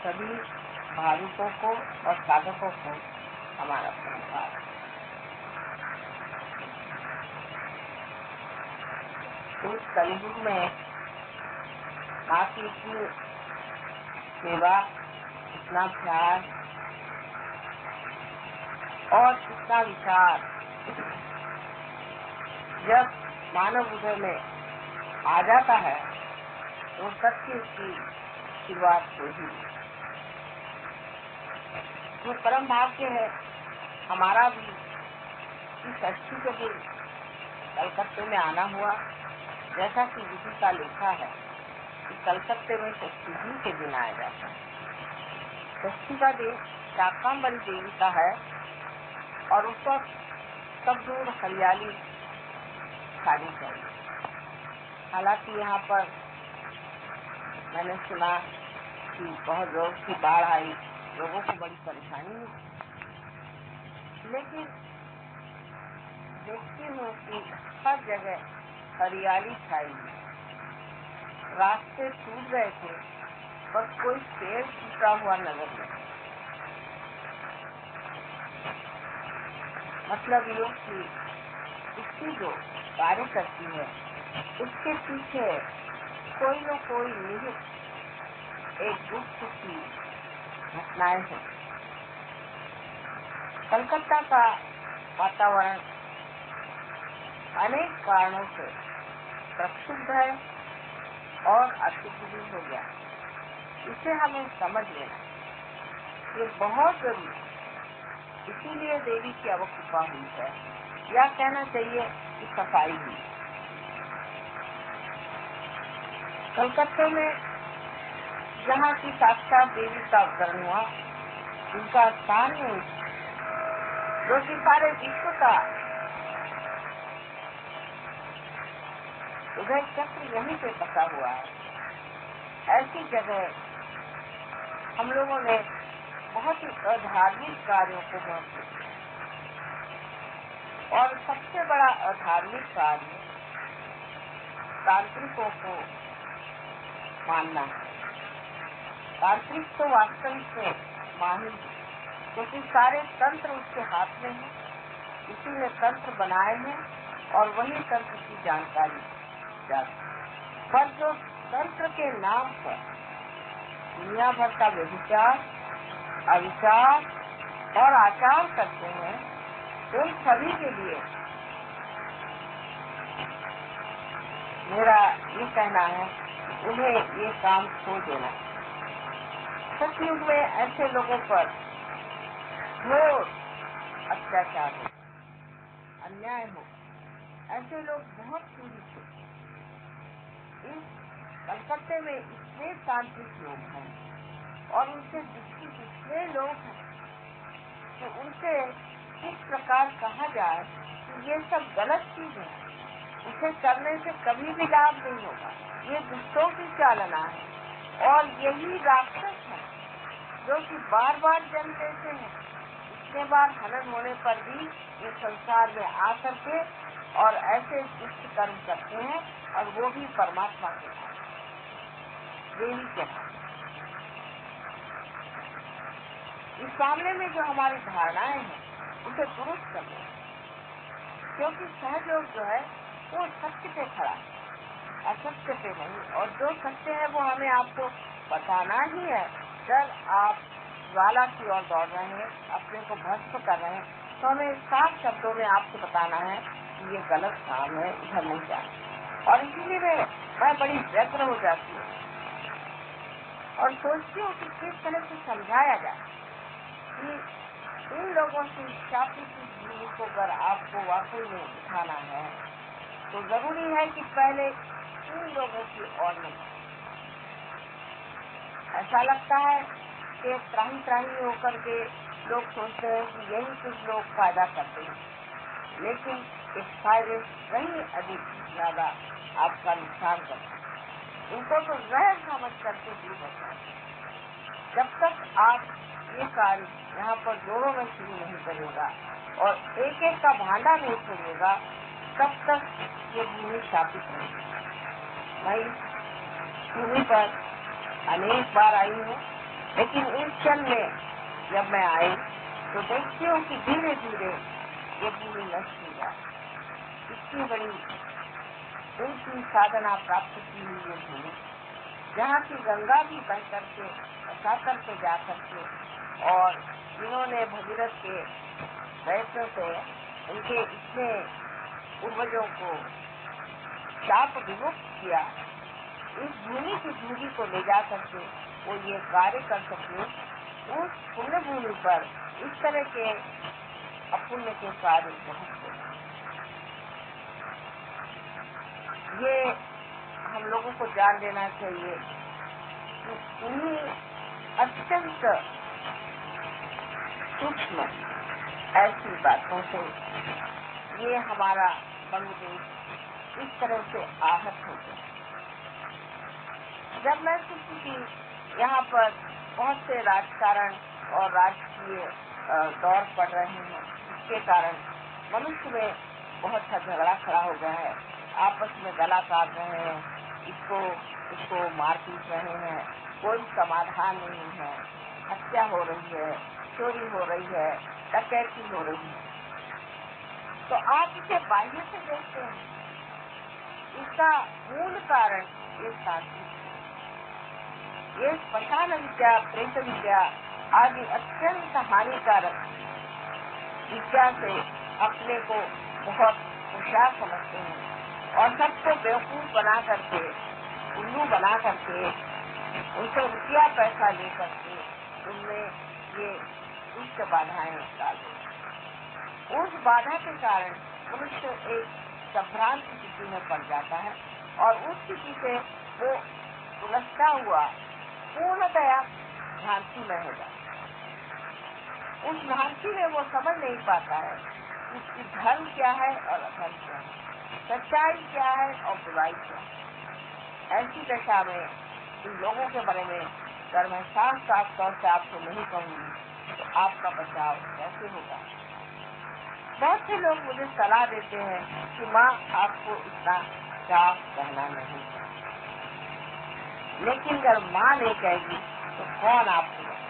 सभी भाविकों को और साधकों को हमारा प्रणाम। इस कलयुग में माँ की इतनी सेवा, इतना प्यार और इतना विचार जब मानव हृदय में आ जाता है तो सत्य की शुरुआत होगी। जो परम भाग्य है हमारा भी इस षष्ठी के दिन कलकत्ते में आना हुआ। जैसा कि विधि का लेखा है कि कलकत्ते में षष्ठी जी के दिन आया जाता है। षष्ठी का दिन शाकंभरी देवी का है और उस वक्त सब दूर हरियाली छानी चाहिए। हालांकि यहाँ पर मैंने सुना कि बहुत जोर की बाढ़ आई, लोगों को बड़ी परेशानी हुई, लेकिन देखती हूँ कि हर जगह हरियाली छाई, रास्ते टूट गए थे पर कोई पेड़ टूटा हुआ नजर नहीं। मतलब ये कि इसकी जो कार्य करती है उसके पीछे कोई न कोई निहित एक गुप्त की घटनाएं हैं। कलकत्ता का वातावरण अनेक कारणों से प्रक्षुब्ध है और अशुद्ध भी हो गया। इसे हमें समझ लेना ये बहुत जरूरी है। इसीलिए देवी की अवकृपा हुई है, या कहना चाहिए कि सफाई हुई। कलकत्ते में जहाँ की साक्षात देवी का अवतरण हुआ, उनका स्थान है जो कि सारे विश्व का उदय चक्र यहीं पे बसा हुआ है। ऐसी जगह हम लोगों ने बहुत ही अधार्मिक कार्यों को महत्व दिया और सबसे बड़ा अधार्मिक कार्य तांत्रिकों को मानना है। तांत्रिक तो वास्तविक में माहिर है, क्योंकि सारे तंत्र उसके हाथ में है, उसी ने तंत्र बनाए हैं और वही तंत्र की जानकारी जाती है। पर जो तंत्र के नाम पर दुनिया भर का व्यभिचार, अविचार और आचार करते हैं, उन सभी के लिए मेरा ये कहना है उन्हें ये काम छोड़ देना। सतयुग में ऐसे लोगों पर घोर अत्याचार हो, अन्याय हो, ऐसे लोग बहुत पीड़ित थे। इस कलकत्ते में इतने तांत्रिक लोग हैं और उनसे जितने लोग हैं तो उनसे किस प्रकार कहा जाए कि ये सब गलत चीज है, इसे करने से कभी भी लाभ नहीं होगा, ये दुष्टों की चालना है और यही राक्षस है जो कि बार बार जन्म लेते हैं। इतने बार हनन होने पर भी ये संसार में आ करके और ऐसे दुष्ट कर्म करते हैं, और वो भी परमात्मा के हाथ, देवी के हाथ। इस मामले में जो हमारी धारणाएं हैं उसे दुरुस्त करना, क्योंकि सहयोग जो है वो सत्य पे खड़ा है, असत्य पे नहीं। और जो सत्य है वो हमें आपको बताना ही है। जब आप ज्वाला की ओर दौड़ रहे हैं, अपने को भस्म कर रहे हैं, तो हमें साफ शब्दों में आपको बताना है कि ये गलत काम है, इधर नहीं जाना। और इसीलिए मैं बड़ी व्यग्र हो जाती हूँ और सोचती हूँ कि किस तरह से समझाया जाए कि इन लोगों की शादी की भूमि को अगर आपको वाकई में उठाना है तो जरूरी है कि पहले इन लोगों की ओर में। ऐसा लगता है कि त्राही होकर के लोग सोचते हैं कि यही कुछ लोग फायदा करते हैं, लेकिन इस फायदे कहीं अधिक ज्यादा आपका नुकसान करते हैं। इनको तो जहर समझ करके दूर रखना है। जब तक आप ये कार्य यहाँ पर जोरों में शुरू नहीं करेगा और एक एक का भांडा नहीं छोड़ेगा, तब तक ये भूमि शापित रहेगी। मैं इस भूमि पर अनेक बार आई हूँ लेकिन इस क्षण में जब मैं आई तो देखती हूँ कि धीरे धीरे ये भूमि नष्ट हो जाए। इतनी बड़ी ऊंची साधना प्राप्त की हुई ये भूमि, जहाँ की गंगा भी बह करके साकर पे जा करके, और इन्होंने भगीरथ के प्रयत्न से उनके इतने पूर्वजों को शाप विमुक्त किया, इस भूमि की धूलि को ले जा करके वो ये कार्य कर सके। उस पुण्य भूमि पर इस तरह के अपुण्य के कार्य बहुत होते, ये हम लोगों को जान लेना चाहिए कि इन्हीं अत्यंत सूक्ष्म ऐसी बातों से ये हमारा बांग्लादेश इस तरह से आहत हो गया। जब मैं सोची कि यहाँ पर बहुत से राजकारण और राजकीय दौर पड़ रहे हैं, इसके कारण मनुष्य में बहुत सा झगड़ा खड़ा हो गया है, आपस में गला काट रहे हैं, इसको मार पीट रहे हैं, कोई समाधान नहीं है, हत्या हो रही है, चोरी हो रही है, डकैती हो रही है। तो आप इसे बाह्य से देखते हैं, इसका मूल कारण ये शांति, ये श्मशान विद्या, प्रेत विद्या आदि अत्यंत हानिकारक विद्या से अपने को बहुत होशियार समझते हैं और सबको बेवकूफ बना करके, उल्लू बना करके, उनसे रुपया पैसा ले करके उनमें ये दुष्ट बाधाएं डाल देते। उस बाधा के कारण मनुष्य एक संभ्रांत स्थिति में पड़ जाता है और उस स्थिति से वो उलझता हुआ पूर्णतया भ्रांति में हो जाता है। उस भ्रांति में वो समझ नहीं पाता है उसकी धर्म क्या है और अधर्म क्या है, सच्चाई क्या है और बुराई क्या है। ऐसी दशा में इन लोगों के बारे में अगर मैं साफ साफ तौर से आपको नहीं कहूँगी तो आपका बचाव कैसे होगा। बहुत से लोग मुझे सलाह देते हैं कि माँ आपको इतना साफ कहना नहीं चाहिए, लेकिन अगर माँ नहीं कहेगी तो कौन आपको बताए।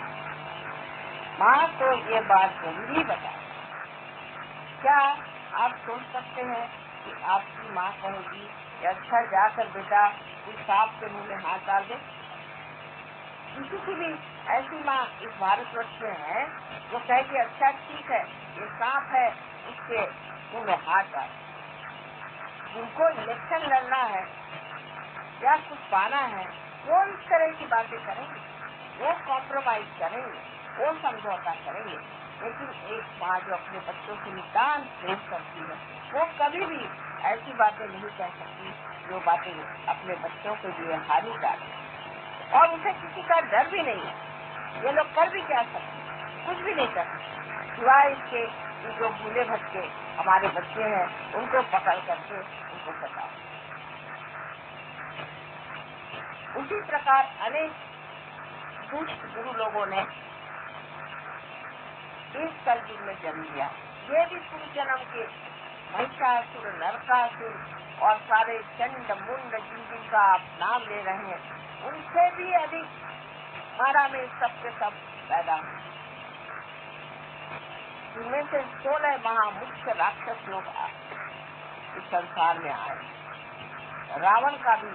माँ तो ये बात जरूरी बताए। क्या आप सोच सकते हैं कि आपकी माँ कहेगी कि अच्छा जाकर बेटा उस सांप के मुंह में हाथ डाल दे। किसी की भी ऐसी माँ इस भारतवर्ष में है जो कहेगी अच्छा ठीक है ये सांप है उसके मुंह में हाथ डाल। जिनको इलेक्शन लड़ना है या कुछ पाना है वो इस तरह की बातें करेंगे, वो कॉम्प्रोमाइज करेंगे, वो समझौता करेंगे। लेकिन एक माँ जो अपने बच्चों से नितांत प्रेम करती है वो कभी भी ऐसी बातें नहीं कह सकती जो बातें अपने बच्चों के लिए हानिकारक है। और उसे किसी का डर भी नहीं है। ये लोग कर भी क्या सकते, कुछ भी नहीं कर सकते सिवाय इसके जो भूले भटके हमारे बच्चे हैं उनको पकड़ करके उनको सताओ। उसी प्रकार अनेक दुष्ट गुरु लोगों ने इस कलयुग में जन्म लिया। ये भी पूर्व जन्म के महिषासुर, नरकासुर और सारे चंड मुंड जिनका आप नाम ले रहे हैं उनसे भी अधिक मारा में सबके सब पैदा हुए। इनमें से 16 महामुख्य राक्षस लोग इस संसार में आए। रावण का भी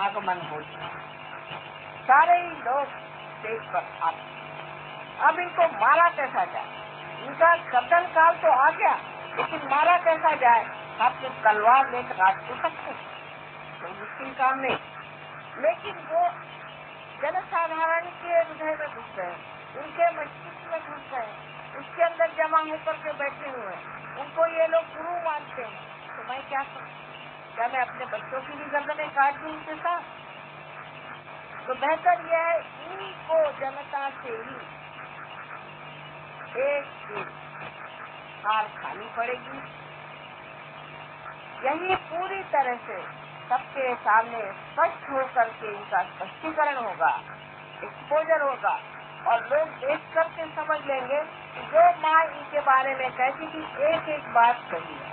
आगमन हो चुका, सारे ही लोग स्टेज पर आते। अब इनको मारा कैसा जाए, इनका कतल काल तो आ गया लेकिन मारा कैसा जाए। आपने तलवार लेकर काट तो सकते, कोई मुश्किल काम नहीं। लेकिन वो जनसाधारण के हृदय में घुस गए, उनके मस्तिष्क में घुस गए, उसके अंदर जमा होकर के बैठे हुए हैं, उनको ये लोग गुरु मानते हैं। तो मैं क्या करूं? क्या मैं अपने बच्चों की भी गर्दनें काट दूं उनके साथ? तो बेहतर यह है इनको जनता से ही एक हार खानी पड़ेगी। यही पूरी तरह से सबके सामने स्पष्ट होकर के इनका स्पष्टीकरण होगा, एक्सपोजर होगा और लोग देख करके समझ लेंगे कि जो माँ इनके बारे में कहती थी एक एक बात सही है।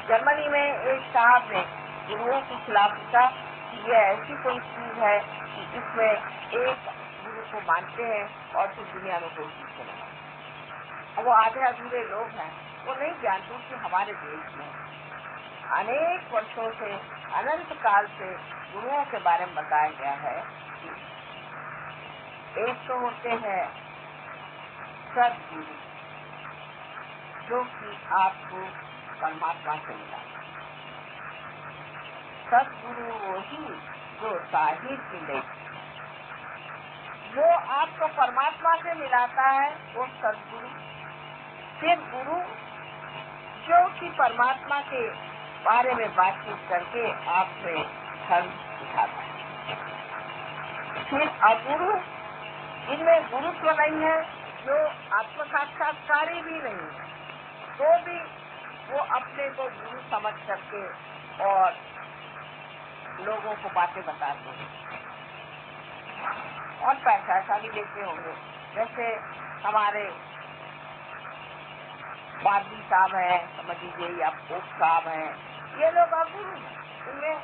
जर्मनी में एक साहब ने गुरुओं के खिलाफ पूछा कि ये ऐसी कोई चीज है कि इसमें एक गुरु को मानते हैं और फिर दुनिया में कोई चीज नहीं। वो आधे अधूरे लोग हैं, वो नहीं जानते कि हमारे देश में अनेक वर्षों से, अनंत काल से गुरुओं के बारे में बताया गया है कि एक तो होते हैं सदगुरु, जो कि आपको परमात्मा से मिला। सदगुरु वही जो साहिब मिले, वो आपको परमात्मा से मिलाता है, वो सदगुरु। फिर गुरु जो कि परमात्मा के बारे में बातचीत करके आपसे धर्म सिखाता है। फिर अगुरु, इनमें गुरुत्व नहीं है, जो आत्म साक्षात्कारी भी नहीं है, तो भी वो अपने को गुरु समझ करके और लोगों को बातें बताते हैं और पैसा भी देते होंगे। जैसे हमारे पादरी साहब हैं, समझ लीजिए, या पोप साहब हैं, ये लोग अगुरु, इनमें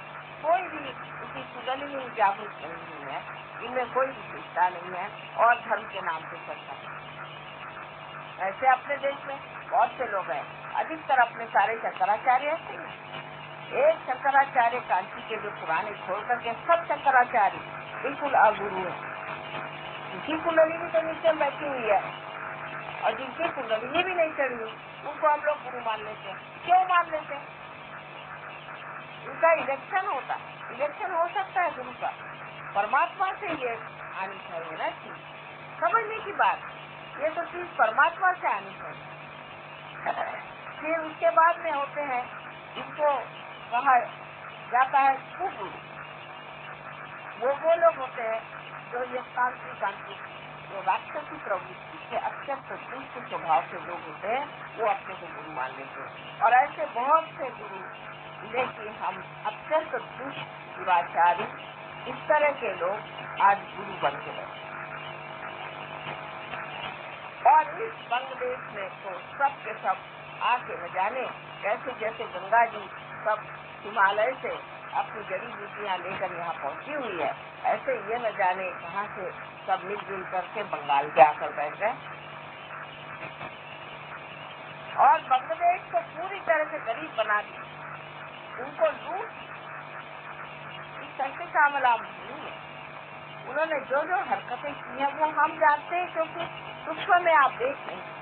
कोई भी किसी कुंडलिनी जागरूक नहीं है, इनमें कोई विशेषता नहीं है और धर्म के नाम से चलता है। ऐसे अपने देश में बहुत से लोग हैं, अधिकतर अपने सारे शंकराचार्य हैं। एक शंकराचार्य कांची के जो पुराने छोड़ करके सब शंकराचार्य बिल्कुल अगुरु है। जिनकी कुंडलिनी तो नीचे बैठी हुई है और जिनकी कुंडलिनी भी नहीं चढ़ी हुई, उनको हम लोग गुरु मान लेते हैं। क्यों मान लेते हैं? उनका इलेक्शन होता है, इलेक्शन हो सकता है गुरु का, परमात्मा से ये आनी चाहिए ना चीज, समझने की बात, ये तो चीज परमात्मा से आनी चाहिए। फिर उसके बाद में होते हैं, इनको कहा जाता है कुगुरु। वो लोग होते हैं जो ये तांत्रिक जो राक्षसी प्रवृत्ति के अत्यंत दुष्ट स्वभाव से लोग होते हैं, वो अपने को गुरु मान लेते हैं। और ऐसे बहुत से गुरु, लेकिन हम अत्यंत दुष्ट दुराचारी इस तरह के लोग आज गुरु बन के बैठे। और इस बांग्लादेश में तो सब के सब आके न जाने कैसे, जैसे गंगा जी सब हिमालय से अपनी जड़ी बूटियां लेकर यहाँ पहुंची हुई है, ऐसे ये न जाने कहाँ से सब मिलजुल करके बंगाल के आकर बैठ गए और बांग्लादेश को पूरी तरह से गरीब बना दी, उनको लूट। इस तरह का मामला नहीं है। उन्होंने जो जो हरकतें की हैं वो हम जानते हैं, क्योंकि सूक्ष्म में आप देख रहे हैं।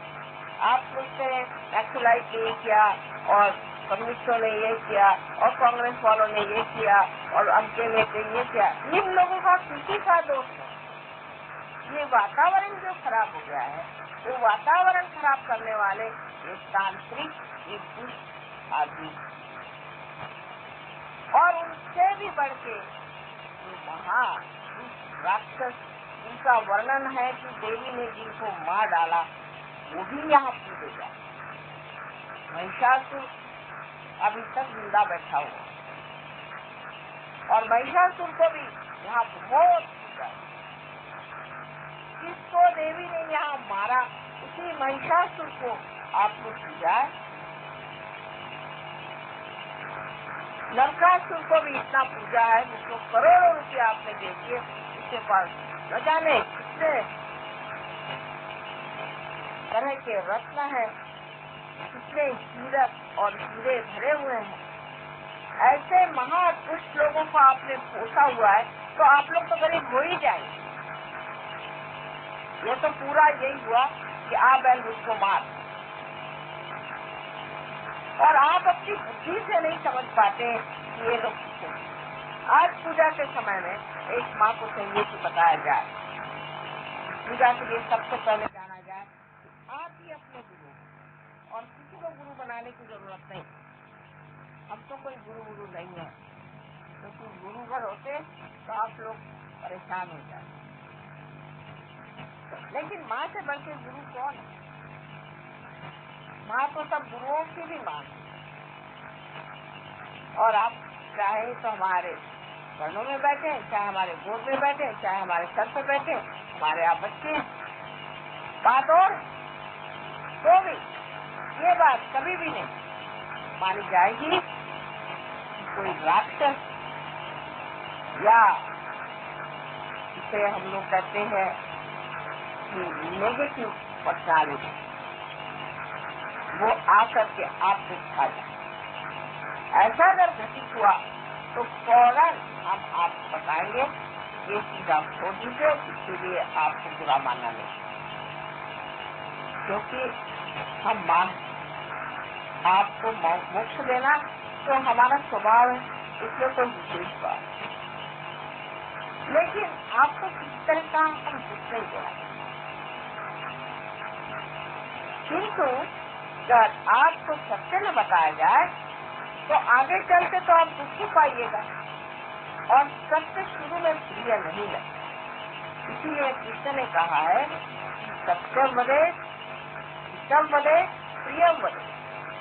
आप सोचते हैं नक्सलाइट ने ये किया और कम्युनिस्टों ने ये किया और कांग्रेस वालों ने ये किया और अनके नेता ये किया। इन लोगों का किसी का दोष नहीं। ये वातावरण जो खराब हो गया है, वो वातावरण खराब करने वाले ये तांत्रिक, ये दुष्ट आदमी, और उनसे भी बढ़ के महा राक्षस, उनका वर्णन है कि देवी ने जिनको मार डाला वो भी यहाँ पूजे जाए। महिषासुर अभी तक जिंदा बैठा हुआ और महिषासुर को भी यहाँ बहुत पूजा। जिसको देवी ने यहाँ मारा उसी महिषासुर को आपने पूजा है। नरकासुर को भी इतना पूजा है, जिसको करोड़ों रुपया आपने दे दिए, उसके पास न जाने कितने तरह के रत्न है, कितने हीरक और हीरे भरे हुए हैं। ऐसे महादुष्ट लोगों को आपने पोसा हुआ है, तो आप लोग तो गरीब हो ही जाएंगे। ये तो पूरा यही हुआ कि आ बैल मुझको मार, और आप अपनी बुद्धि से नहीं समझ पाते कि ये लोग किसे। आज पूजा के समय में एक माँ को चाहिए कि बताया जाए, पूजा के लिए सबसे पहले जाना जाए, आप ही अपने गुरु, और किसी को गुरु बनाने की जरूरत नहीं। हम तो कोई गुरु नहीं है, क्योंकि गुरु घर होते तो आप लोग परेशान हो जाते। लेकिन माँ से बढ़ के गुरु कौन है? माँ तो सब गुरुओं की भी माँ है। और आप चाहे तो हमारे चरणों में बैठे, चाहे हमारे गोद में बैठे, चाहे हमारे सर पे बैठे, हमारे आप बच्चे हैं। बात और तो भी ये बात कभी भी नहीं मानी जाएगी कि कोई राक्षस या इसे हम लोग कहते हैं कि नेगेटिव पर्सनालिटी, वो आकर के आपको खा जाए। ऐसा अगर घटित हुआ तो फौरन हम आपको बताएंगे ये चीज आप छोड़ दीजिए, इसके लिए आपको बुरा मानना नहीं, क्योंकि हम मान आपको मोक्ष देना तो हमारा स्वभाव है, इसमें कोई विशेष बात। लेकिन आपको किस तरह का हम दुख नहीं देना, किंतु जब आपको सत्य न बताया जाए तो आगे चलते तो आप दुखी पाइएगा, और सत्य शुरू में प्रिय नहीं है। इसीलिए कृष्ण ने कहा है सत्यम वदे हितम वदे प्रियम वदे,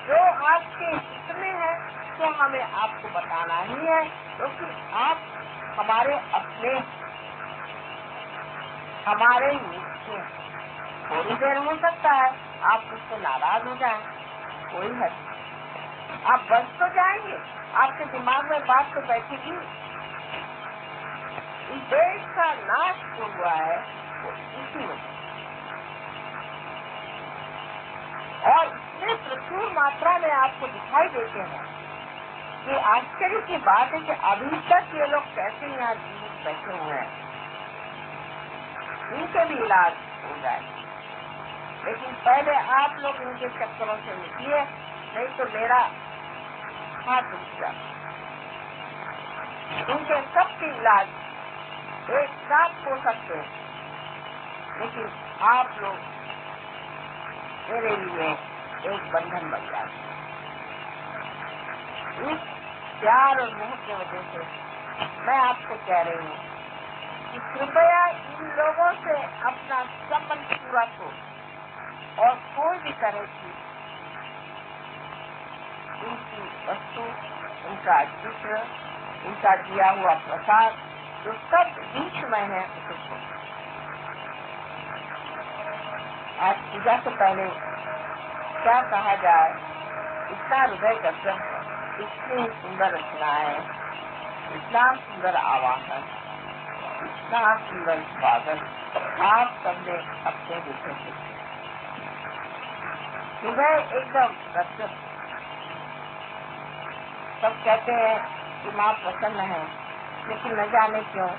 जो आपके हित में है तो हमें आपको बताना ही है, क्योंकि आप हमारे अपने हमारे नित्य। थोड़ी देर हो सकता है आप उससे नाराज हो जाएं, कोई है, आप बच तो जाएंगे, आपके दिमाग में बात तो बैठेगी। इस देश का नाश जो हुआ है वो इसी वजह, और इतने प्रचुर मात्रा में आपको दिखाई देते हैं कि आश्चर्य की बात है कि अभी तक ये लोग कैसे यहाँ जीवित बैठे हुए हैं, इनके भी इलाज हो जाए। लेकिन पहले आप लोग इनके चक्करों से निकलिए, नहीं तो मेरा हाथ रुक जाए। इनके सबके इलाज एक साथ हो सकते हैं, लेकिन आप लोग मेरे लिए एक बंधन बन जाते। इस प्यार और मोह की वजह से मैं आपको कह रही हूँ कि कृपया इन लोगों से अपना संबंध पूरा करो, और कोई भी करे कि इनकी वस्तु, इनका चित्र, इनका दिया हुआ प्रसाद जो सब बीच में है उसे छोड़ो। आज पूजा से पहले क्या कहा जाए, इतना हृदय दर्शन, इतनी सुंदर रचनाएं, इतना सुंदर आवाहन, इतना सुंदर स्वागत आप सबने अपने देखे थे। हृदय एकदम प्रसन्न। सब कहते हैं कि माँ प्रसन्न है, लेकिन न जाने क्यों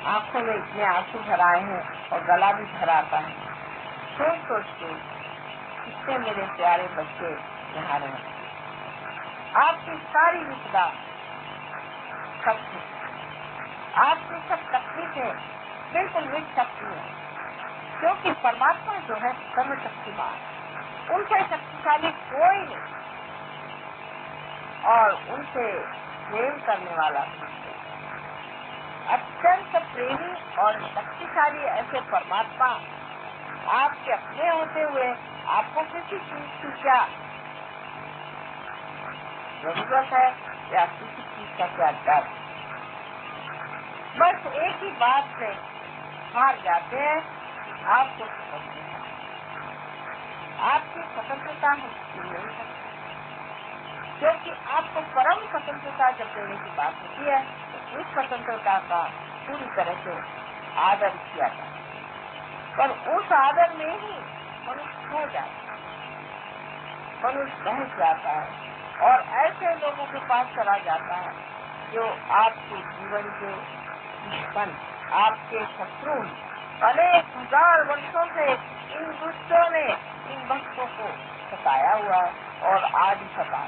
आंखों में इतने आंसू भर आए हैं और गला भी भर आता है। सोच के कितने मेरे प्यारे बच्चे यहाँ रहे, आपकी सारी विपदा सब आपकी सब तकलीफें बिल्कुल मिट सकती है, क्योंकि परमात्मा जो है सर्वशक्तिमान, उनसे शक्तिशाली कोई नहीं, और उनसे प्रेम करने वाला अत्यंत प्रेमी और शक्तिशाली ऐसे परमात्मा आपके अपने होते हुए आपको किसी चीज की क्या जरूरत है या किसी चीज का क्या डर। बस एक ही बात से हार जाते हैं, आपको आपकी स्वतंत्रता हम छीन नहीं सकते, क्योंकि आपको परम स्वतंत्रता जब देने की बात होती है तो इस स्वतंत्रता का पूरी तरह से आदर किया जाता है, पर उस आदर में ही मनुष्य खो जाता है, मनुष्य बहस जाता है और ऐसे लोगों के पास चला जाता है जो आपके जीवन के दुश्मन, आपके शत्रु, अनेक हजार वर्षों से इन दुष्टों ने इन भक्तों को सताया हुआ और आज सता,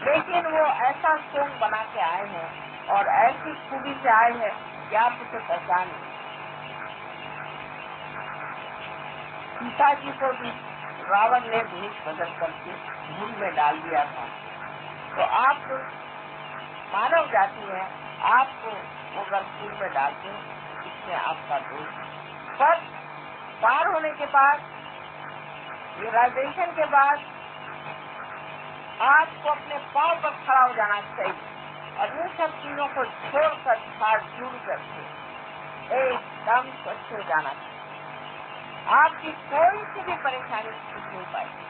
लेकिन वो ऐसा सोंग बना के आए हैं और ऐसी खूबी से आए हैं कि आप उसे पहचान नहीं। सीता जी को भी रावण ने भेष बदल करके भूल में डाल दिया था, तो आप मानव जाति है, आपको वो गर्भूल में डालते इसमें आपका दोष, पर पार होने के बाद, रियलाइजेशन के बाद आपको अपने पांव पर खड़ा हो जाना चाहिए और इन सब चीजों को छोड़कर छाड़ छूड़ करके एकदम स्वच्छ हो जाना चाहिए। आपकी कोई सी भी परेशानी छूट नहीं पाएगी।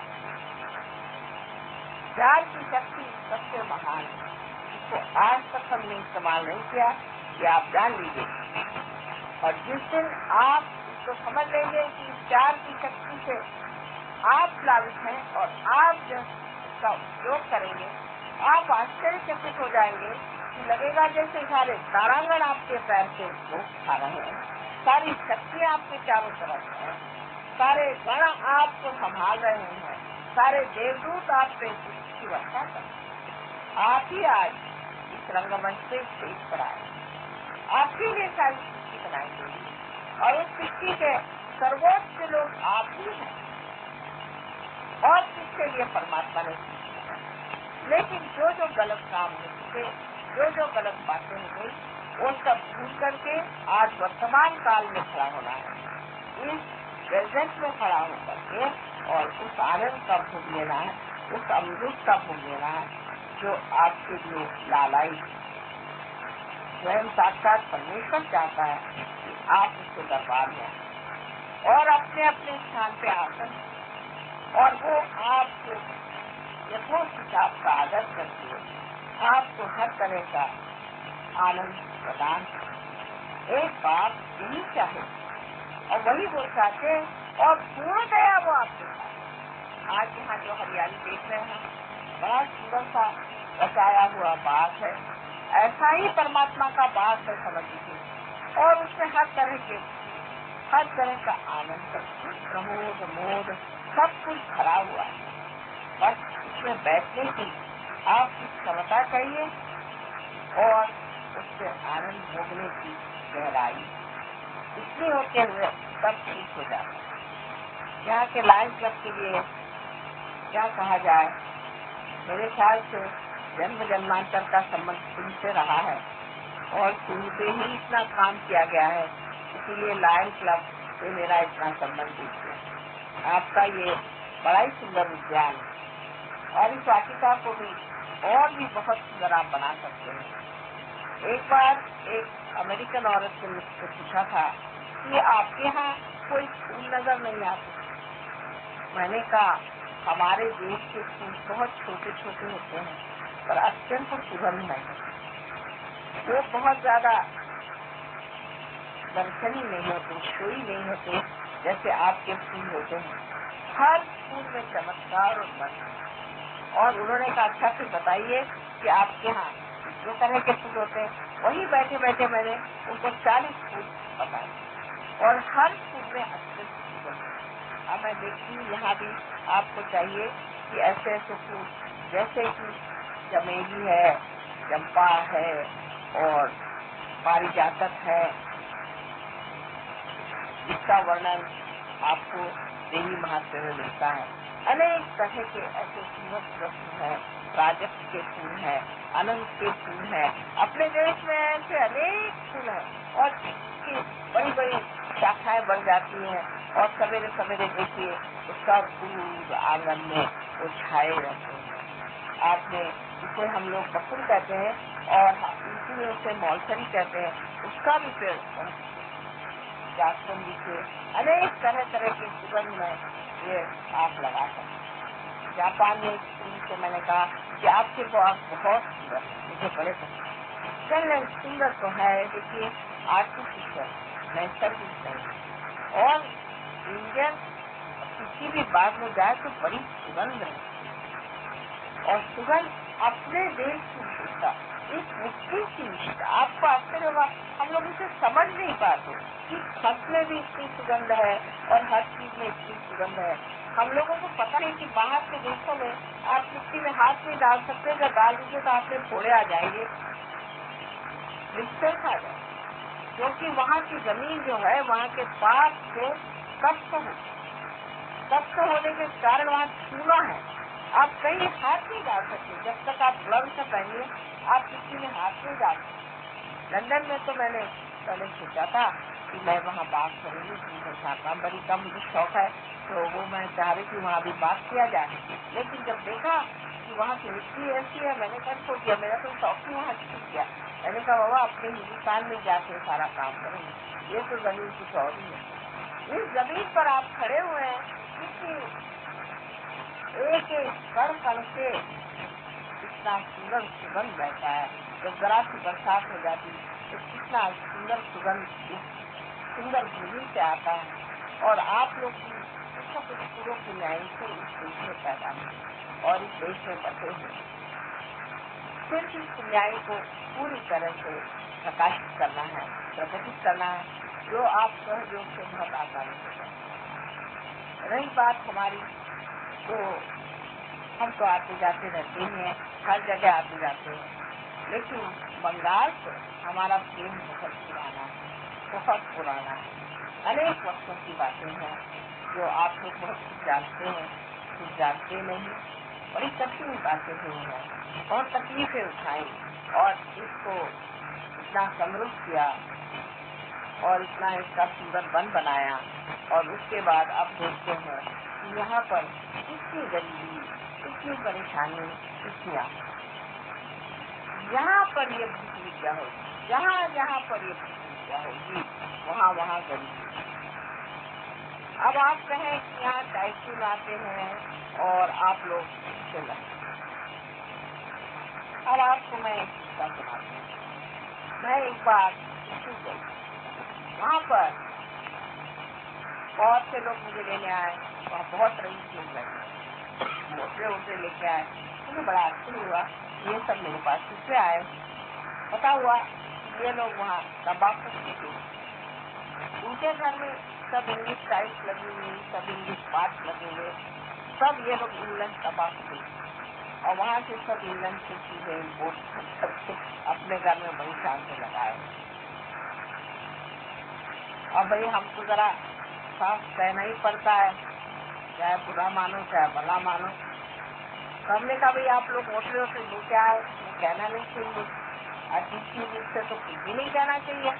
प्यार की शक्ति सबसे महान है, इसको आज तक हमने इस्तेमाल नहीं किया, ये आप जान लीजिए। और जिस दिन आप इसको समझ लेंगे कि विचार की शक्ति से आप प्लावित हैं और आप जो इसका उपयोग करेंगे, आप आश्चर्यचकित हो जाएंगे कि लगेगा जैसे सारे तारांगण आपके पैर से खा रहे हैं, सारी शक्ति आपके चारों तरफ है, सारे गण आपको संभाल रहे हैं, सारे देवदूत आप पे की वर्षा कर। आप ही आज इस रंगमंच से स्टेज पर आए, आपके लिए सारी सृष्टि बनाई गई और उस सृष्टि के सर्वोच्च लोग आप ही हैं और किसके लिए परमात्मा ने सृष्टि बनाई। लेकिन जो जो गलत काम हो चुके, जो जो गलत बातें हो गई, वो सब भूल करके आज वर्तमान काल में खड़ा होना है, इस प्रेजेंट में खड़ा होकर के और उस आनंद का भोग लेना है, उस अमृत का भोग लेना है जो आपके लिए लालाई स्वयं साक्षात परमेश्वर चाहता है कि आप उसके दरबार में आए और अपने अपने स्थान पे आकर और वो आपको यथोचित हिसाब का आदर करके आपको हर तरह का आनंद प्रदान करे। एक बात यही चाहे और वही वो चाहते और पूर्ण दया वो आपके साथ। आज यहाँ जो हरियाली देख रहे हैं, बड़ा सुंदर सा बचाया हुआ बाग है, ऐसा ही परमात्मा का बाग है समझ लीजिए। और उसमें हर तरह का आनंद, प्रमोद, मोद सब कुछ भरा हुआ है। बस उसमें बैठने की आपकी क्षमता चाहिए और उससे आनंद भोगने की गहराई, इसलिए होते हुए सब ठीक हो जाता है। यहाँ के लायंस क्लब के लिए क्या कहा जाए, मेरे ख्याल से जन्म जन्मांतर का संबंध सुनते रहा है और सुनते ही इतना काम किया गया है, इसीलिए लायन क्लब से मेरा इतना संबंध है। आपका ये बड़ा ही सुंदर उद्यान और इस वाटिका को भी और भी बहुत सुंदर आप बना सकते हैं। एक बार एक अमेरिकन औरत से मुझसे पूछा था कि आपके यहाँ कोई फूल नजर नहीं आते। मैंने कहा हमारे देश के फूल बहुत छोटे छोटे होते हैं पर अत्यंत सुगंध है। वो बहुत ज्यादा दर्शनीय नहीं होते, शोई नहीं होते जैसे आपके फूल होते हैं। हर फूल में चमत्कार और मन। और उन्होंने कहा अच्छा फिर बताइए कि आपके यहाँ जो तरह के फूल होते हैं। वही बैठे बैठे मैंने उनको 40 फूल बताए और हर फूल में अच्छे सुगंध। अब मैं देखती हूँ यहाँ भी आपको चाहिए कि ऐसे ऐसे फूल जैसे कि चमेली है, चंपा है और पारिजातक है, जिसका वर्णन आपको देवी महात्म्य में मिलता है। अनेक तरह के ऐसे सुंदर फूल हैं, प्राजक्त के फूल हैं, अनंत के फूल हैं। अपने देश में ऐसे अनेक फूल हैं और इसकी बड़ी बड़ी शाखाएं बन जाती हैं और सवेरे सवेरे देखिए उसका पूरा आंगन में वो छाए रहते हैं। आपने इसे हम लोग बकुल कहते हैं और इसी में उसे मौलसरी कहते हैं, उसका भी पेड़ जासवंदी के अनेक तरह तरह के सुगंध में ये आप लगा सकते। जापान में फूल से मैंने कहा कि आपके पास बहुत सुंदर, मुझे बड़े पसंद। सुंदर तो है, देखिए आर्टिफिशियल नैसर्गिक नहीं। और इंडियन किसी भी बाग में जाए तो बड़ी सुगंध है और सुगंध अपने देश की विशेषता, इस मिट्टी की विशेषता। आपको आश्चर्य होगा, हम लोग इसे समझ नहीं पाते कि खत में भी इतनी सुगंध है और हर चीज में इतनी सुगंध है। हम लोगों को पता नहीं कि बाहर के देशों में आप मिट्टी में हाथ नहीं डाल सकते, जब डाल दीजिए तो आपके फोड़े आ जाएंगे, मिक्सर खा जाए, क्योंकि वहाँ की जमीन जो है वहाँ के पाप से तप्त है। तप्त होने के कारण वहाँ चूना है, आप कहीं हाथ नहीं डाल सकते जब तक आप ग्लव्स से पहनिए, आप किसी में हाथ नहीं डाल सकते। लंदन में तो मैंने पहले सोचा था कि मैं वहाँ बात करूँगी, शाकांबरी का मुझे शौक है तो वो मैं चाह रही थी वहाँ भी बात किया जाए। लेकिन जब देखा कि वहाँ की मिट्टी ऐसी है, मैंने कहा छोड़ दिया, मेरा तो शौक ही वहाँ छूट गया। मैंने कहा बाबा अपने हिंदुस्तान में जाके सारा काम करेंगे, ये तो जमीन कुछ और ही है। इस जमीन पर आप खड़े हुए हैं, किसी एक एक कण कण से इतना सुंदर सुगंध बहता है। जब जरा सी बरसात हो जाती तो कितना सुंदर सुगंध सुंदर भूमि से आता है। और आप लोग भी सब पूर्व पुण्याई से इस देश में पैदा हुए और इस देश में बसे हुए। सिर्फ इस पुण्याई को पूरी तरह से प्रकाशित करना है, प्रकटित करना है, जो आप सहयोग से बहुत आसानी से करें। रही बात हमारी, तो हम तो आते जाते रहते हैं, हर जगह आते जाते हैं, लेकिन बंगाल से हमारा प्रेम बहुत पुराना है, बहुत पुराना है। अनेक वर्षों की बातें हैं जो आप लोग बहुत कुछ जानते हैं, कुछ जानते नहीं। बड़ी कठिन बातें हुई हैं और तकलीफें उठाई और इसको इतना समृद्ध किया और इतना इसका सुंदर वन बनाया। और उसके बाद आप देखते हैं कि यहाँ पर इतनी गरीबी, इतनी परेशानी, इतनी यहाँ पर ये भूत विद्या होगी, जहाँ जहाँ पर ये भूत विद्या होगी वहाँ वहाँ गरीबी। अब आप कहें कि यहाँ टाइकून आते हैं और आप लोग इससे लगे। अब आपको मैं एक किस्सा सुनाती हूँ। मैं एक बार गई, वहाँ पर बहुत से लोग मुझे लेने आए, वहाँ बहुत रईस लोग लगे, मोटे मोटे लेके आए। मुझे बड़ा आश्चर्य हुआ, ये सब मेरे पास किससे आए। पता हुआ ये लोग वहाँ तंबाकू पीते, उनके घर में सब इंग्लिश टाइल्स लगी हुई, सब इंग्लिश पार्ट लगे हुए, सब ये लोग इंग्लैंड तंबाकू पीते और वहाँ से सब इंग्लैंड से चीजें इम्पोर्ट करके अपने घर में बड़ी शान से लगाए। और भाई हमको जरा साफ कहना ही पड़ता है, चाहे बुरा मानो चाहे भला मानो। तो हमने कहा भाई आप लोग मोटे होते लेके आए, कहना नहीं चाहिए, अतिथि रूप से तो कुछ भी नहीं कहना चाहिए,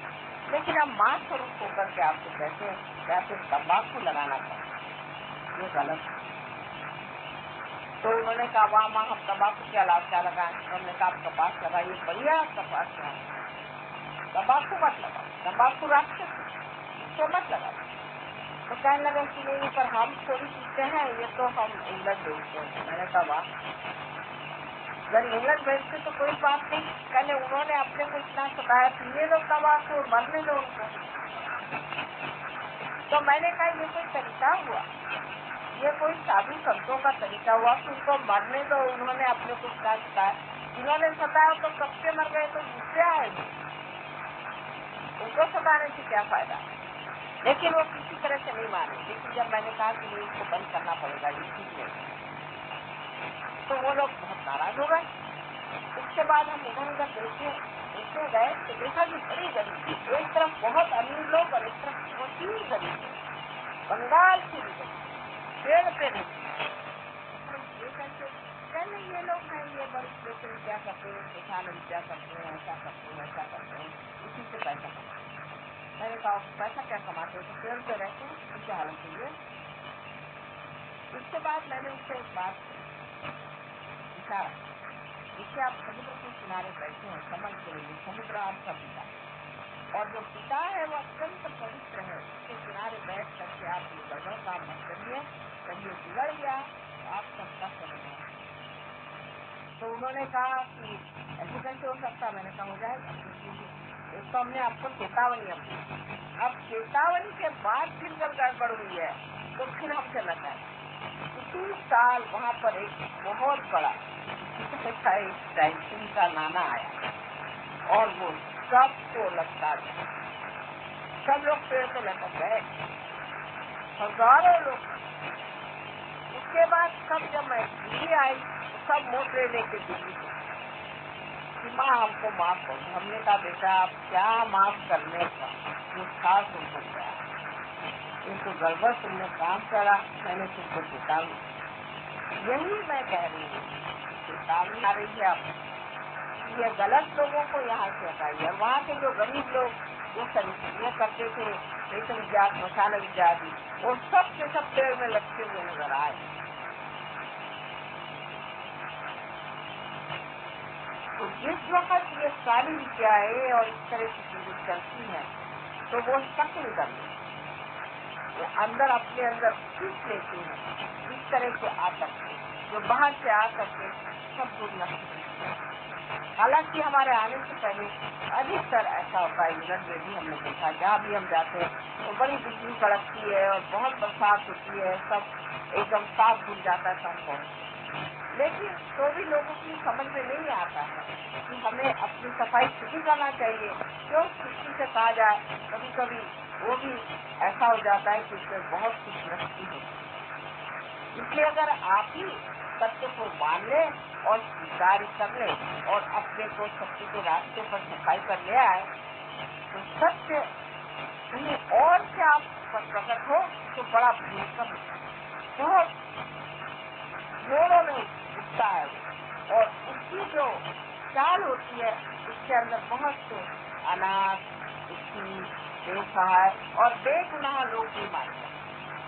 लेकिन अब मां स्वरूप होकर के आपको कहते हैं क्या फिर तंबाकू लगाना पड़ा, ये गलत है। तो उन्होंने कहा वाह माँ हम तंबाकू के अलावा क्या लगाएं। तो हमने कहा आप कपास लगाइए, बढ़िया कपास लगाए, तंबाकू मत लगाओ, तंबाकू राक्षस तो मत लगा। तो कहने लगा कि नहीं पर हम थोड़ी पीते हैं, ये तो हम इंग्लैंड भेजते हैं। मैंने कहा वाह, अगर इंग्लैंड भेजते तो कोई बात नहीं, कहने उन्होंने अपने को इतना सताया, पिए लो तंबाकू और मरने दो उनको। तो मैंने कहा ये कोई तरीका हुआ, ये कोई साधु संतों का तरीका हुआ कि उनको मरने दो, उन्होंने अपने को इतना सताया, जिन्होंने सताया तो सबसे मर गए तो दूसरे आएंगे, उनको सताने से क्या फायदा। लेकिन वो किसी तरह से नहीं माने। लेकिन जब मैंने कहा कि नहीं इसको बंद करना पड़ेगा, ये ठीक नहीं, तो वो लोग बहुत नाराज हो गए। उसके बाद हम इधर उधर देखने गए तो देखा कि बड़ी गरीबी, एक तरफ बहुत अमीर लोग और एक तरफ बहुत ही गरीब, बंगाल की पेड़ पे नहीं। कहने ये लोग हैं, ये बड़ी पेड़ विद्या करते हैं, किसान विद्या करते हैं, ऐसा करते हैं, वैसा करते हैं, इसी से पैसा करते हैं। मैंने कहा पैसा क्या कमाते हो, तो पेड़ पे रहते हैं, उसकी हालत हुई है। उसके बाद मैंने उससे एक बात पूछा, देखिए आप समुद्र के किनारे बैठे हैं, समझ के लिए समुद्र आपका पिता, और जो पिता है वो अत्यंत पवित्र है, उसके किनारे बैठ करके आप ये गड़बड़ काम मत करिए, कभी बिगड़ गया तो आप सबका समझना। तो उन्होंने कहा कि ऐसे कैसे हो सकता। मैंने कहा हो जाएगा, एक तो हमने आपको चेतावनी अपनी, अब चेतावनी के बाद फिर जब गड़बड़ हुई है तो फिर हमसे लगा। इसी साल वहाँ पर एक बहुत बड़ा टाइफून का नाना आया और वो सबको लटका दिया, सब लोग पेड़ पे लटक गए, हजारों लोग। उसके बाद सब जब मैं दिल्ली आई तो सब मोटे लेके दिल्ली कि माँ हमको माफ करो। हमने कहा बेटा आप क्या माफ करने का, ये खास उनको क्या, इनको गड़बड़ तुमने काम करा, मैंने तुमको चेतावनी। यही मैं कह रही हूँ, चेतावनी आ रही है आप, ये गलत लोगों को यहाँ से हटाइए। वहाँ के जो गरीब लोग ये करते थे, प्रेत विद्या, श्मशान विद्या आदि, वो सब के सब पेड़ में लटके हुए नजर आए। तो जिस वक्त ये सारी विद्याएं और इस तरह की चीजें चलती हैं तो वो शक्ल करती, वो अंदर अपने अंदर खींच लेती है इस तरह के आकर के, जो बाहर से आकर के सब कुछ नष्ट करते हैं। हालांकि हमारे आने से पहले अधिकतर ऐसा होता है, इंग्लैंड में भी हमने देखा, जहाँ भी हम जाते हैं तो बड़ी बिजली कड़कती है और बहुत बरसात होती है, सब एकदम साफ धुल जाता है सब। लेकिन तो भी लोगों की समझ में नहीं आता है कि हमें अपनी सफाई खुद ही करना चाहिए। क्यों किसी से कहा जाए, कभी कभी वो भी ऐसा हो जाता है कि उससे बहुत कुछ नष्टी होती। इसलिए अगर आप ही सत्य को मान ले और स्वीकार कर ले और अपने को सत्य के रास्ते पर सफाई कर ले आए, तो सत्य कहीं और से आप प्रकट हो तो बड़ा भयंकर, बहुत जोरों में उठता है और उसकी जो चाल होती है उसके अंदर बहुत से अनाथ, दुखी, बेसहाय और बेगुनाह लोग भी मारते हैं।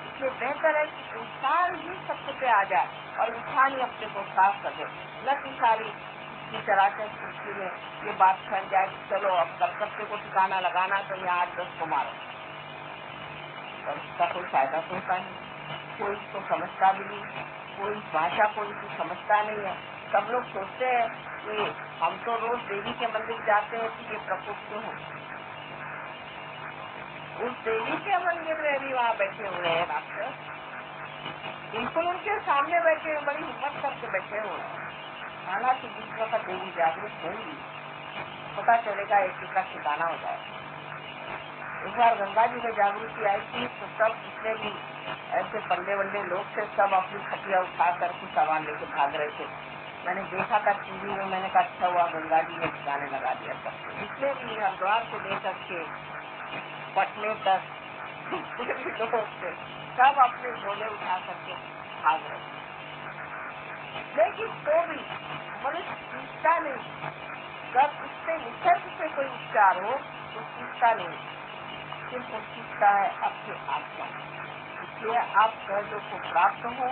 इसलिए बेहतर है कि इंसान ही सत्य पे आ जाए और इंसान ही अपने को साफ कर दे, न कि सारी चराचर सृष्टि में ये बात फैल जाए कि चलो अब कर्तव्य को ठिकाना लगाना तो यहाँ 8-10 को मारो, और इसका कोई फायदा तो होता नहीं, कोई इसको समझता भी नहीं, कोई भाषा को इनको समझता नहीं है। सब लोग सोचते हैं कि हम तो रोज देवी के मंदिर जाते हैं कि ये प्रकोप क्यों हो। उस देवी के मंदिर में भी वहाँ बैठे हुए हैं राक्षस, बिल्कुल उनके सामने बैठे हुए, बड़ी हिम्मत करके बैठे हुए हैं। हालांकि जिस वक्त देवी जागरूक होंगी पता चलेगा एक का ठिकाना हो जाएगा। एक बार गंगा जी में जागृति आई थी तो सब जितने भी ऐसे बंदे वंडे लोग थे सब अपनी खटिया उठा करके सामान लेके भाग रहे थे। मैंने देखा था टीवी में, मैंने कहा अच्छा हुआ गंगा जी ने ठिकाने लगा दिया सबको। जितने भी हरिद्वार को लेकर के पटने तक जितने भी लोग थे सब अपने झोले उठा करके भाग रहे थे। लेकिन तो भी मनुष्य सीखता नहीं, जब उससे निसर्ग से कोई उपचार हो तो सीखता नहीं, सिर्फ सीखता है अपने आत्मा। इसलिए आप सहयोग को प्राप्त हो,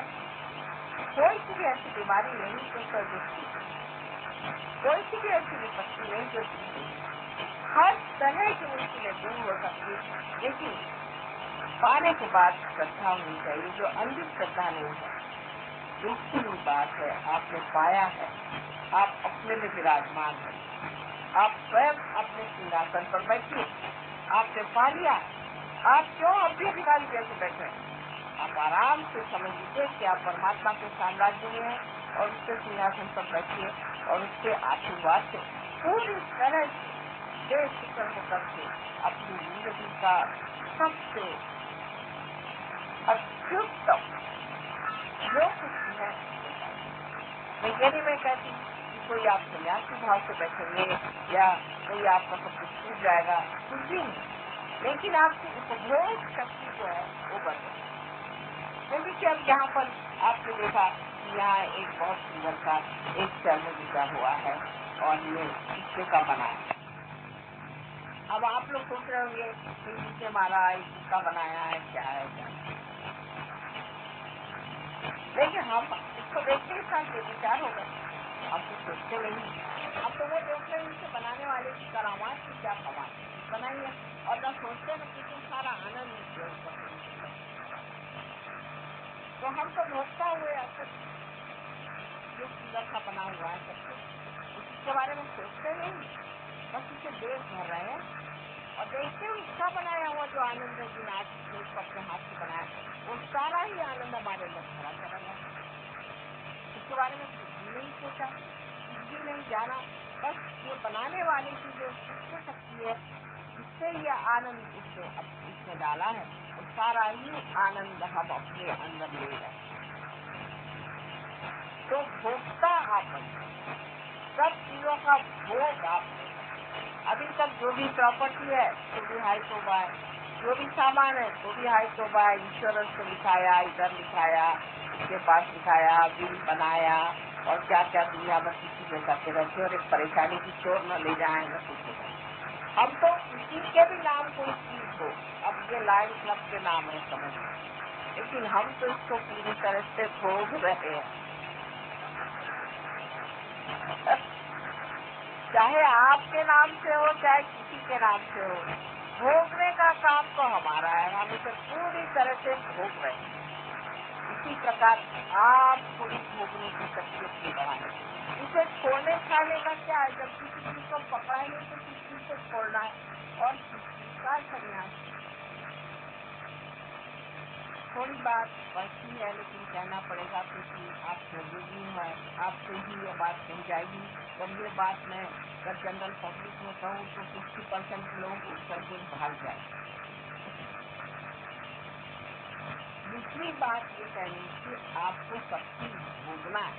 कोई सी भी ऐसी बीमारी नहीं तो सहयोग, कोई सी भी ऐसी विपत्ति नहीं जो हर तरह की मुश्किलें दूर हो सकती है। लेकिन पाने के बाद श्रद्धा होनी चाहिए, जो अंधी श्रद्धा नहीं है। दूसरी बात है आपने पाया है, आप अपने में विराजमान है, आप स्वयं अपने सिंहासन पर बैठिए, आपने पा लिया, आप क्यों अपनी अधिकारी जैसे बैठे? आप आराम से समझ लीजिए कि आप परमात्मा के साम्राज्य में हैं और उसके सिंहासन पर बैठिए और उसके आशीर्वाद से पूरी तरह से बेफिक्र होकर के अपनी जिंदगी का सबसे अत्युत्तम जो कुछ है, मैं ये नहीं मैं कहती कि कोई आप सन्यासी भाव से बैठेंगे या कोई आपका सब कुछ छूट जाएगा, कुछ भी नहीं, लेकिन आपकी उपभोग शक्ति जो है वो बढ़ जाए। क्योंकि अब यहाँ पर आपने देखा कि यहाँ एक बहुत सुंदर सा एक चर्म जुटा हुआ है और ये शीशे का बना है। अब आप लोग सोच रहे होंगे कि शीशे मारा है, किसका बनाया है, क्या है क्या, लेकिन हम इसको देखते ही साथ विचार हो गए, हम तो सोचते नहीं, अब तो वो देख रहे इनसे बनाने वाले की करामात की क्या कमाल बनाई है, और न सोचते न किसी सारा आनंद तो हम तो भोगता हुए असर जो सुंदर सा बना हुआ है सब कुछ, उसके बारे में सोचते नहीं, बस उसे देख भर रहे हैं और देखते हुए इसका बनाया हुआ जो आनंद है, जिन आज अपने हाथ से बनाया वो सारा ही आनंद हमारे अंदर भरा चला गया। इसके बारे में कुछ भी नहीं सोचा, कुछ भी नहीं जाना, बस ये बनाने वाले की जो शिक्षा शक्ति है जिससे ये आनंद इसमें डाला है, वो सारा ही आनंद हम अपने अंदर ले रहे। तो भोक्ता आप सब चीजों का भोग आप, अभी तक जो भी प्रॉपर्टी है तो भी हाई तो बाय, जो भी सामान है तो भी हाई तो बाय, इंश्योरेंस को लिखाया, इधर लिखाया, इसके पास लिखाया, बिल बनाया और क्या क्या दुनिया भर की चीजें करते रहते और एक परेशानी की चोर न ले जाए न कुछ। हम तो किसी के भी नाम कोई चीज हो, अब ये लाइन क्लब के नाम है समझ, लेकिन हम तो इसको पूरी तरह से भोग रहे हैं। चाहे आपके नाम से हो चाहे किसी के नाम से हो, भोगने का काम तो हमारा है, हम इसे पूरी तरह से भोग रहे हैं। इसी प्रकार आपको इस भोगने की शक्ति अपनी बढ़ाने, इसे छोड़ने खाने का क्या है? जब किसी चीज को पकड़ा ही नहीं तो किस चीज को छोड़ना है और किसका संन्यास? थोड़ी बात बढ़ती है लेकिन कहना पड़ेगा क्योंकि आप जरूरी है, आपसे ही ये बात कही जाएगी। जब ये बात मैं जब जनरल पब्लिक में कहूँ तो 50% लोग उठ करके भाग जाए। दूसरी बात ये कहनी कि आपको सब चीज भोगना है,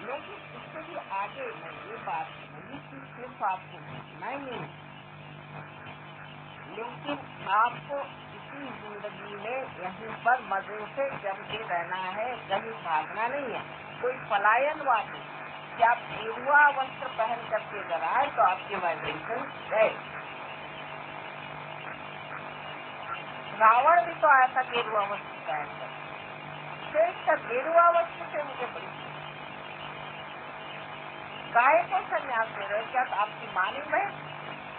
लेकिन इससे भी आगे मैं ये बात नहीं कि सिर्फ आपको भोगना ही नहीं, लेकिन आपको इसी जिंदगी में यहीं पर मजे से जमके रहना है, कहीं भागना नहीं है। कोई पलायनवाद नहीं कि आप गेरुआ वस्त्र पहन करके अगर आए तो आपके वाइब्रेशन गए। रावण भी तो आया था गेरुआ वस्त्र पहन कर, गेरुआ वस्त्र से मुझे बड़ी गाय को संन्यास दे रहे। क्या आपकी माँ नहीं बहन?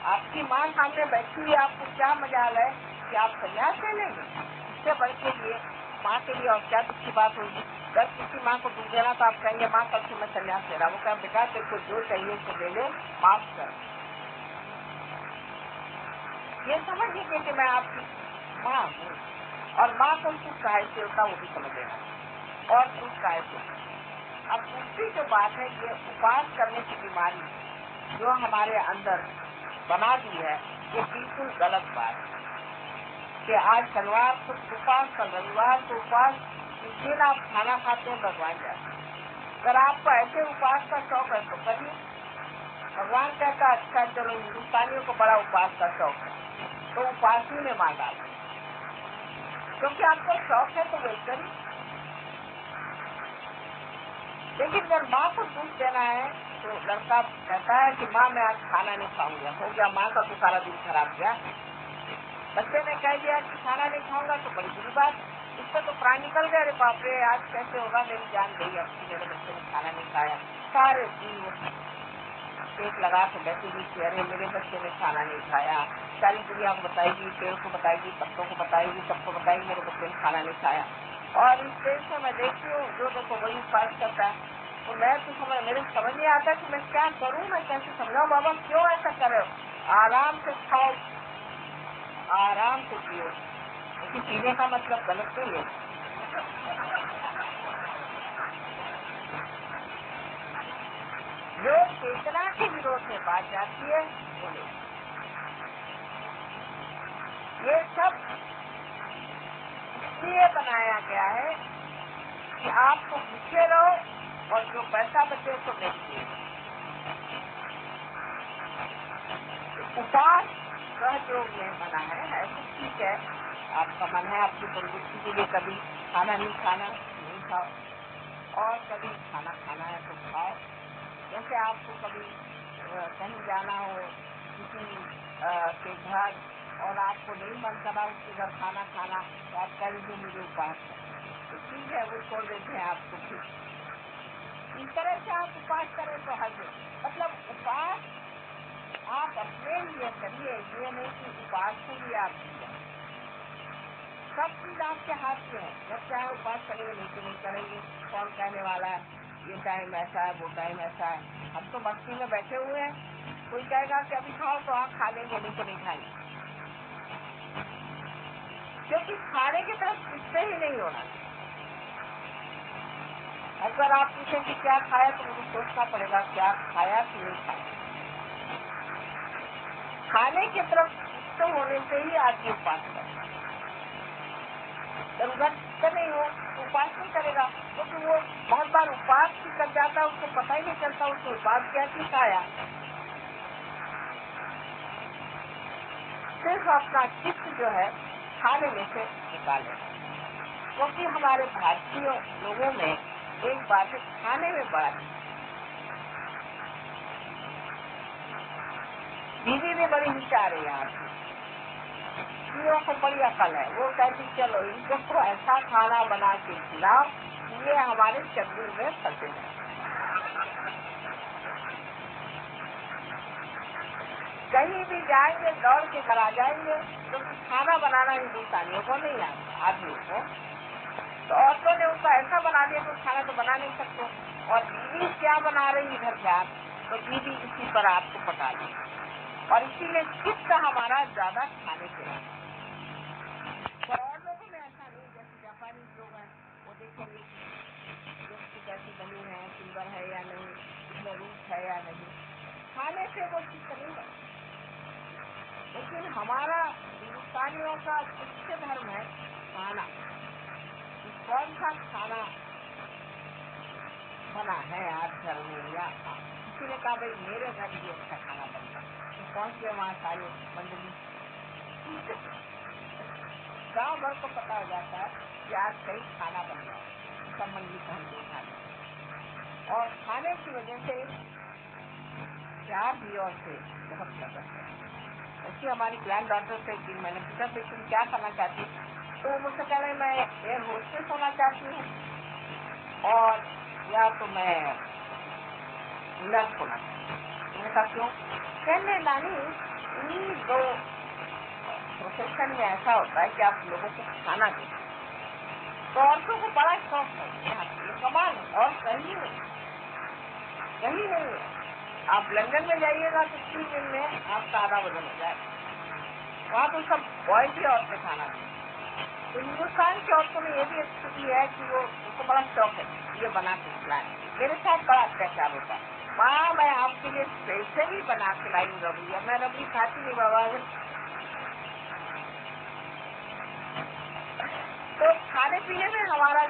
आपकी माँ सामने बैठी हुई, आपको क्या मजाल है कि आप संन्यास ले लेंगे? इससे बढ़ के लिए माँ के लिए और क्या दुख की बात होगी? जब किसी माँ को दूध देना तो आप कहेंगे माँ कल से मैं संन्यास ले रहा हूँ। क्या बेटा तेरे को जो चाहिए उसको ले ले, माफ कर। ये समझ लीजिए कि मैं आपकी माँ हूँ और माँ को सुख काहे से होता वो भी समझ लेना और सुख काहे से। अब दूसरी जो बात है ये उपास करने की बीमारी जो हमारे अंदर बना दी है, ये बिल्कुल गलत बात है कि आज शनिवार को उपास, कल रविवार को उपास, जिस दिन आप खाना खाते हैं भगवान जाते हैं। अगर आपको ऐसे उपास का शौक है तो करिए। भगवान कहता अच्छा चलो हिंदुस्तानियों को बड़ा उपास का शौक है तो उपास ही में मार डालो, क्योंकि आपको शौक है तो वही करिए। लेकिन अगर माँ को दूध देना है तो लड़का कहता है कि माँ मैं आज खाना नहीं खाऊंगा, हो गया माँ का तो सारा दिन खराब गया। बच्चे ने कह दिया कि खाना नहीं खाऊंगा तो बड़ी बुरी बात, इससे तो प्राण निकल गया। अरे बाप रे आज कैसे होगा, मेरी जान गई अब कि मेरे बच्चे ने खाना नहीं खाया। सारे दिन वो पेट लगा के बैठी हुई थी, अरे मेरे बच्चे ने खाना नहीं खाया। सारी दुनिया को बताएगी, पेड़ को बताएगी, पत्तों को बताएगी, सबको बताएगी मेरे बच्चे ने खाना नहीं खाया। और इस देश में मैं देखती हूँ जो देखो वही उपास करता है। तो मैं तो मेरे समझ नहीं आता कि मैं क्या करूँ, मैं कैसे समझाऊँ। बाबा क्यों ऐसा कर रहे हो? आराम से खाओ, आराम से पियो, क्योंकि पीने का मतलब गलत नहीं है। जो चेतना के विरोध में बात जाती है बोले, ये सब इसलिए बनाया गया है कि आपको भूखे रहो और जो पैसा बचे उसको बेचिए। उपास सहयोग में बना है, ऐसा ठीक है, आपका मन है आपकी तंदुरुस्ती के लिए कभी खाना नहीं खाना नहीं खाओ और कभी खाना खाना है तो खाओ। जैसे आपको कभी कहीं जाना हो किसी के घर और आपको नहीं मन करा उसके घर खाना खाना तो आप कह लीजिए मुझे उपास है, तो ठीक है वो छोड़ देते हैं आपको। फिर इस तरह से आप उपास करें तो हर मतलब उपास आप अपने लिए करिए, ये नहीं कि उपास के लिए आप किया। सब चीज आपके हाथ में है, जब चाहे उपास करेंगे नहीं तो नहीं करेंगे। कौन कहने वाला है ये टाइम ऐसा है वो टाइम ऐसा है? हम तो मस्ती में बैठे हुए हैं। कोई कहेगा कि अभी खाओ तो आप खा लेंगे, नहीं तो नहीं खाएंगे, क्योंकि खाने की तरफ इससे ही नहीं होना। अगर आप पूछें कि क्या खाया तो मुझे सोचना पड़ेगा क्या खाया कि नहीं खाया। खाने की तरफ तो होने से ही आदमी उपास करता है। जब नहीं हो उपास नहीं करेगा, क्योंकि वो बहुत बार उपास भी कर जाता है, उसको पता ही नहीं चलता उसको उपास क्या चीज खाया। सिर्फ अपना चित्त जो है खाने में से निकाले, क्योंकि हमारे भारतीय लोगों में एक बात है खाने में बड़ा दीदी भी बड़ी विचार है यहाँ स्त्रियों को बड़ी अकल है। वो कहती चलो इनको तो ऐसा खाना बना के खिलाओ ये हमारे शरीर में फंसे हैं। कहीं भी जाएंगे दौड़ के घर आ जाएंगे, क्योंकि खाना बनाना हिंदुस्तानियों को नहीं आता, आदमियों को। तो औरतों ने उसका ऐसा बना दिया तो खाना तो बना नहीं सकते, और बीवी क्या बना रही इधर ध्यान, तो बीवी इसी पर आपको पटा दी, और इसीलिए चित्त हमारा ज्यादा खाने से है। पर और लोगों में ऐसा नहीं, जैसे जापानी लोग हैं, वो देखेंगे कि कैसी बनी है, सुंदर है या नहीं, इसमें रूप है या नहीं, खाने से वो चित्त नहीं है। लेकिन हमारा हिंदुस्तानियों का मुख्य धर्म है खाना। कौन सा खाना बना है आज घर में, या किसी ने कहा भाई मेरे घर भी अच्छा खाना बनता, तो कौन से वहाँ सारी मंडली गाँव भर को पता हो जाता है कि आज कहीं खाना बन रहा है, सब मंडली का हम देखा है। और खाने की वजह से प्यार भी और से बहुत ज्यादा है। ऐसी हमारी ग्रैंड डॉटर से कि मैंने पूछा कि तुम क्या करना चाहती, तो वो मुझसे कह रहे मैं एयर होस्टेस होना चाहती हूँ और या तो मैं नर्स होना चाहती हूँ। मैंने कहा क्यों? कहने नानी इन दो प्रोफेशन में ऐसा होता है कि आप लोगों को खाना दें, तो औरतों को बड़ा शौक है, ये कमाल है और कहीं नहीं है। आप लंदन में जाइएगा तो 3 दिन में आपका आधा वजन हो जाएगा, वहाँ तो सब बॉय की औरतें खाना दें। तो हिंदुस्तान की औरतों में ये भी स्थिति है कि वो उसको बड़ा शौक है ये बना के खिलाए। मेरे साथ बड़ा अत्याचार होता है, वहाँ मैं आपके लिए स्पेशली बना के लाई रबड़ी, मैं रबड़ी खाती नहीं बाबा। तो खाने पीने में हमारा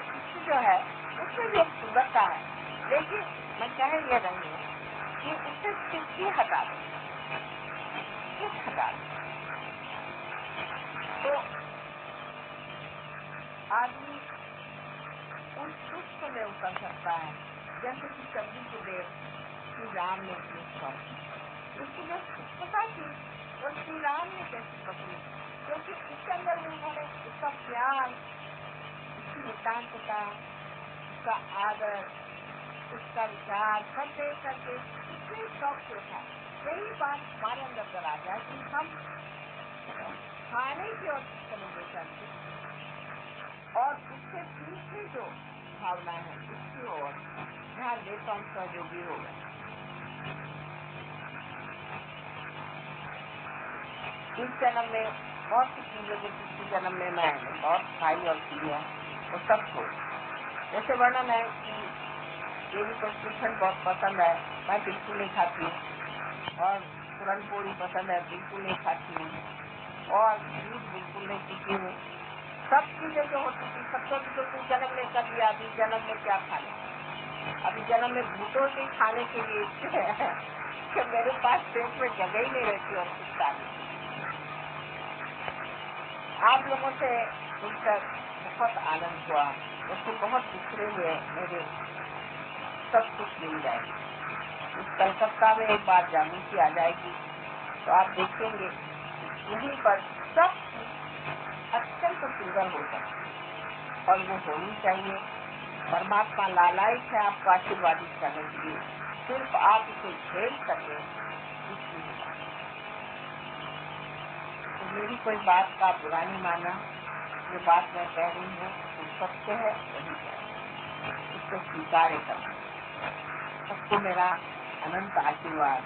जो है उसमें भी एक सुंदरता है, लेकिन मैं कह ये रही हूँ कि उससे चिट्ठी हटा दो, हटा दो तो आदमी उस दुष्ट में उतर सकता है। जैसे कि सब्जी को देख श्री राम ने अपनी शौक उसकी जो पता थी वो श्री राम ने कैसे पकड़ी, क्योंकि उसके अंदर उन्होंने उसका प्यार, उसकी एकांतता, उसका आदर, उसका विचार सब देख करके इतने शौक से था। यही बात हमारे अंदर कर आ जाए कि हम खाने की ओर चले दे करके और उसके पीछे जो भावना है उसकी ओर ध्यान दे तो हम सहयोगी हो गए। इस जन्म में बहुत सी चीजें जो पिछले जन्म में मैं बहुत खाई और पी है वो सब छोड़, जैसे वर्णन है कि ये भी कृष्ण बहुत पसंद है, मैं बिल्कुल नहीं खाती हूँ, और पूरन पूरी पसंद है, बिल्कुल नहीं खाती हूँ, और दूध बिल्कुल नहीं पीती हूँ। सब चीजें जो होती थी सबको जो तू जन्म में कर दिया, अभी जन्म में क्या खाना, अभी जन्म में भूतों से खाने के लिए कि मेरे पास पेट में जगह ही नहीं रहती और कुछ खाने। आप लोगों से मिलकर बहुत आनंद हुआ, उससे बहुत दूसरे हुए, मेरे सब कुछ मिल जाए। इस कलकत्ता में एक बार जागृति आ जाएगी तो आप देखेंगे यहीं पर सब अत्यंत सुंदर हो सकती और वो होनी चाहिए। परमात्मा लालायित है आपको आशीर्वादित करने के लिए, सिर्फ आप इसे झेल सके इसलिए। तो मेरी कोई बात का बुरा नहीं माना, जो बात मैं कह रही हूँ वो सत्य है, वही है, इसको स्वीकार करना। सबको मेरा अनंत आशीर्वाद।